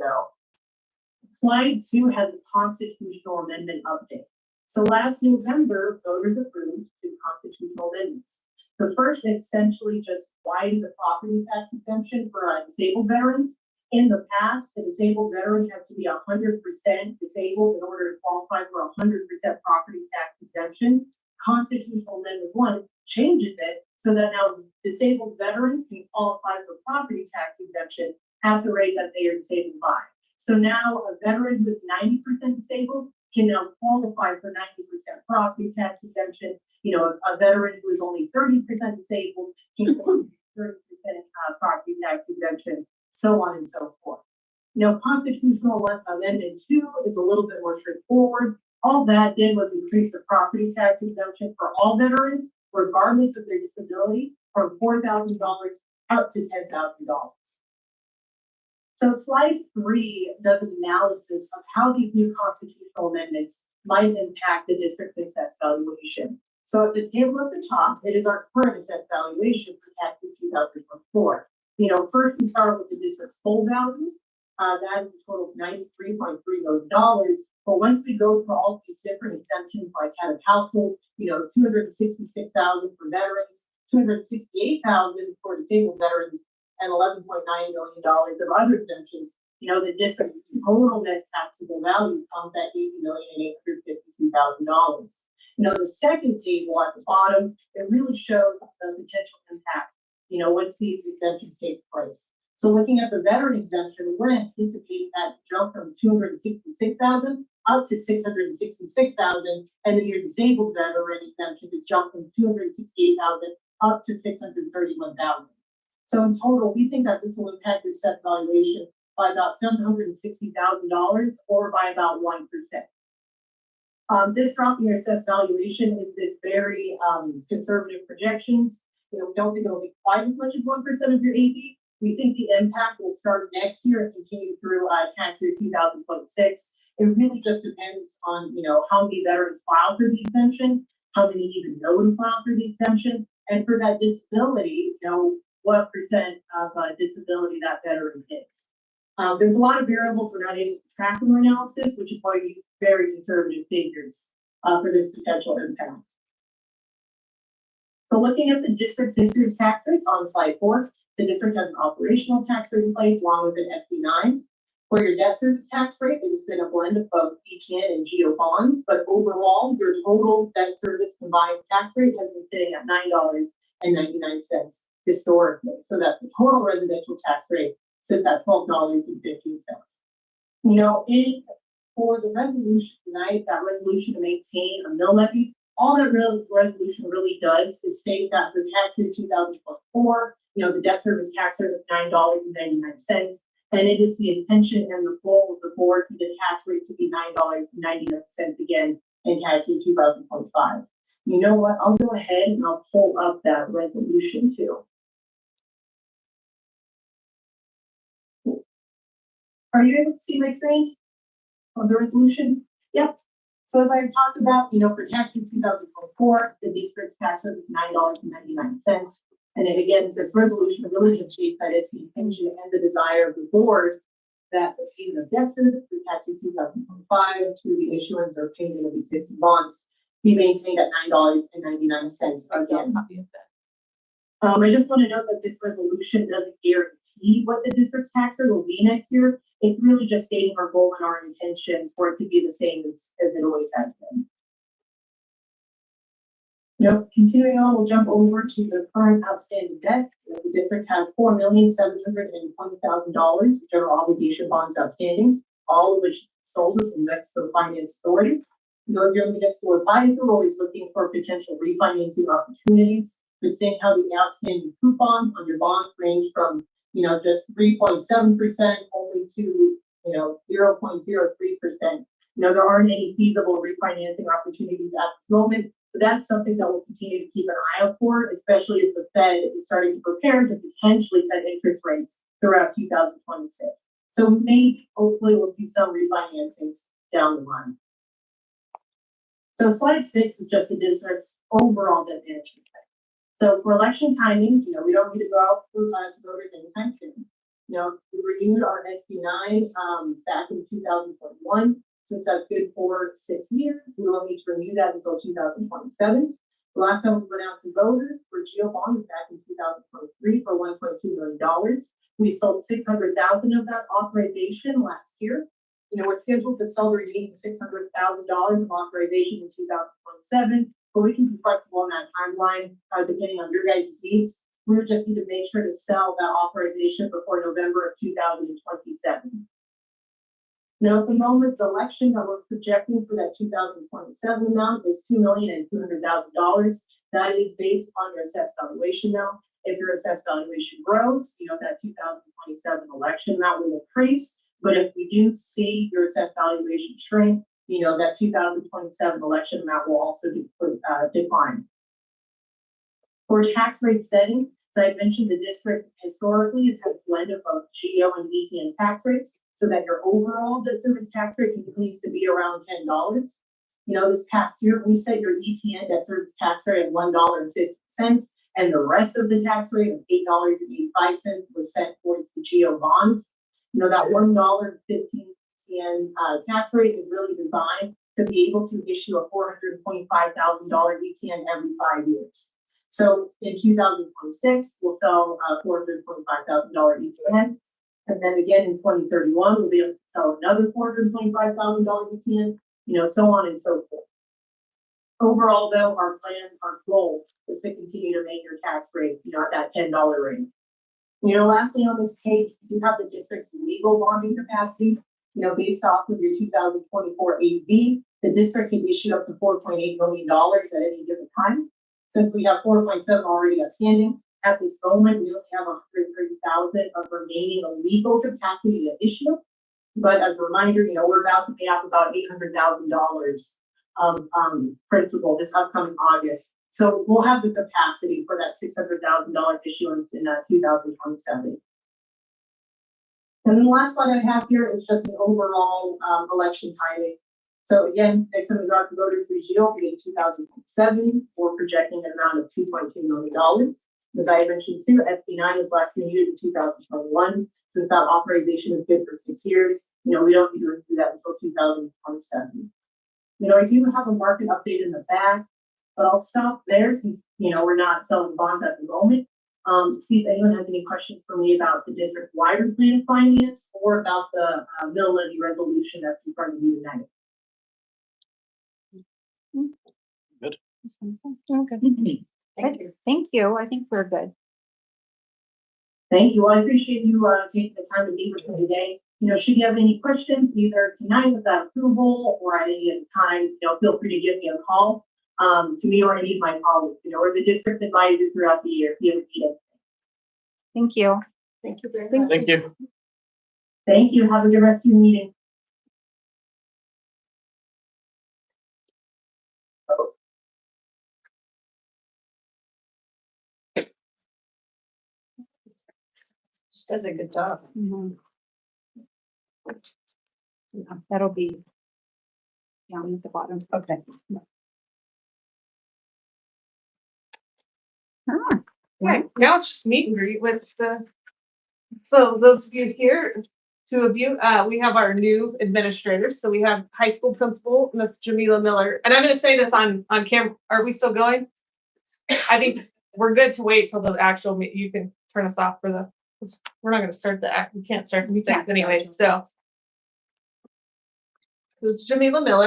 ago. Slide 2 has a constitutional amendment update. So last November, voters approved two constitutional amendments. The first essentially just widened the property tax exemption for disabled veterans. In the past, a disabled veteran had to be 100% disabled in order to qualify for 100% property tax exemption. Constitutional Amendment 1 changes it so that now disabled veterans can qualify for property tax exemption at the rate that they are disabled by. So now a veteran who is 90% disabled can now qualify for 90% property tax exemption. You know, a veteran who is only 30% disabled can qualify for 30% property tax exemption, so on and so forth. Now, Constitutional Amendment 2 is a little bit more straightforward. All that did was increase the property tax exemption for all veterans, regardless of their disability, from $4,000 up to $10,000. So slide 3 does an analysis of how these new constitutional amendments might impact the district's assessed valuation. So at the table at the top, it is our current assessed valuation for tax year 2024. You know, first we start with the district's full value. That is a total of $93.3 million. But once we go through all these different exemptions, like head of household, you know, $266,000 for veterans, $268,000 for disabled veterans, and $11.9 million of other exemptions, you know, the district's total net taxable value comes at $80,852,000. You know, the second table at the bottom, it really shows the potential impact, you know, once these exemptions take place. So looking at the veteran exemption, we're anticipating that to jump from $266,000 up to $666,000, and then your disabled veteran exemption is jump from $268,000 up to $631,000. So in total, we think that this will impact your assessed valuation by about $760,000 or by about 1%. This drop in your assessed valuation is this very conservative projections. You know, we don't think it'll be quite as much as 1% of your AV. We think the impact will start next year and continue through tax year 2026. It really just depends on, you know, how many veterans file for the exemption, how many even know to file for the exemption, and for that disability, you know, what percent of disability that veteran is. There's a lot of variables we're not able to track in our analysis, which is why we use very conservative figures for this potential impact. So looking at the district's history of tax rates on slide 4, the district has an operational tax rate in place along with an SB9. For your debt service tax rate, it has been a blend of both BTN and GO bonds, but overall, your total debt service combined tax rate has been sitting at $9.99 historically. So that the total residential tax rate sits at $12.15. You know, for the resolution tonight, that resolution to maintain a mill levy, all that resolution really does is state that for tax year 2024, you know, the debt service tax rate is $9.99, and it is the intention and the goal of the board for the tax rate to be $9.99 again in tax year 2025. You know what? I'll go ahead and I'll pull up that resolution too. Are you able to see my screen of the resolution? Yep. So as I've talked about, you know, for tax year 2024, the district's tax rate is $9.99. And then again, this resolution really just states that it's the intention and the desire of the board that the payment of debt service for tax year 2025 through the issuance or payment of existing bonds be maintained at $9.99 again. I just want to note that this resolution doesn't guarantee what the district's tax rate will be next year. It's really just stating our goal and our intention for it to be the same as it always has been. Now, continuing on, we'll jump over to the current outstanding debt. The district has $4,720,000 general obligation bonds outstanding, all of which sold with the Mexico Finance Authority. Those your municipal advisor are always looking for potential refinancing opportunities. But seeing how the outstanding coupons on your bonds range from, you know, just 3.7% only to, you know, 0.03%. You know, there aren't any feasible refinancing opportunities at this moment. But that's something that we'll continue to keep an eye out for, especially as the Fed is starting to prepare to potentially cut interest rates throughout 2026. So maybe, hopefully, we'll see some refinancings down the line. So slide 6 is just the district's overall debt management. So for election timing, you know, we don't need to go out for voters anytime soon. You know, we renewed our SB9 back in 2021. Since that's good for 6 years, we will need to renew that until 2027. The last time we went out to voters for GO bonds back in 2023 for $1.2 million. We sold 600,000 of that authorization last year. You know, we're scheduled to sell the remaining $600,000 of authorization in 2027, but we can be flexible on that timeline depending on your guys' needs. We would just need to make sure to sell that authorization before November of 2027. Now, at the moment, the election that we're projecting for that 2027 amount is $2,200,000. That is based on your assessed valuation now. If your assessed valuation grows, you know, that 2027 election amount will increase. But if we do see your assessed valuation shrink, you know, that 2027 election amount will also decline. For tax rate setting, as I mentioned, the district historically has had a blend of both GO and ETN tax rates, so that your overall debt service tax rate continues to be around $10. You know, this past year, we set your ETN debt service tax rate at $1.50, and the rest of the tax rate of $8.85 was set towards the GO bonds. You know, that $1.15 ETN tax rate is really designed to be able to issue a $425,000 ETN every 5 years. So in 2026, we'll sell a $425,000 ETN. And then again in 2031, we'll be able to sell another $425,000 ETN, you know, so on and so forth. Overall, though, our plan, our goal is to continue to make your tax rate, you know, at that $10 range. You know, lastly on this page, you have the district's legal bonding capacity. You know, based off of your 2024 AV, the district can issue up to $4.8 million at any given time. Since we have 4.7 already outstanding, at this moment, we only have 130,000 of remaining legal capacity to issue. But as a reminder, you know, we're about to pay off about $800,000 of principal this upcoming August. So we'll have the capacity for that $600,000 issuance in 2027. And then the last slide I have here is just an overall election timing. So again, next time we go out to voters for GO in 2007, we're projecting an amount of $2.2 million. As I mentioned too, SB9 was last renewed in 2021. Since that authorization is good for 6 years, you know, we don't need to renew that until 2027. You know, I do have a market update in the back, but I'll stop there since, you know, we're not selling bonds at the moment. See if anyone has any questions for me about the district wider plan of finance or about the mill levy resolution that's in front of you tonight. Good. Okay. Thank you. Thank you. I think we're good. Thank you. Well, I appreciate you taking the time to meet with me today. You know, should you have any questions, either tonight with that approval or at any other time, you know, feel free to give me a call to me or any of my colleagues, you know, or the district advisor throughout the year if you ever need it. Thank you. Thank you very much. Thank you. Thank you. Have a good rest of your meeting. Just does a good job. Mhm. Yeah, that'll be down at the bottom. Okay. Ah, Yeah, now it's just meet and greet with the, so those of you here, two of you, we have our new administrators. So we have high school principal, Miss Jamila Miller. And I'm gonna say this on camera. Are we still going? I think we're good to wait till the actual, you can turn us off for the, 'cause we're not gonna start the act, we can't start the We can't six start anyway, till- so. So it's Jamila Miller.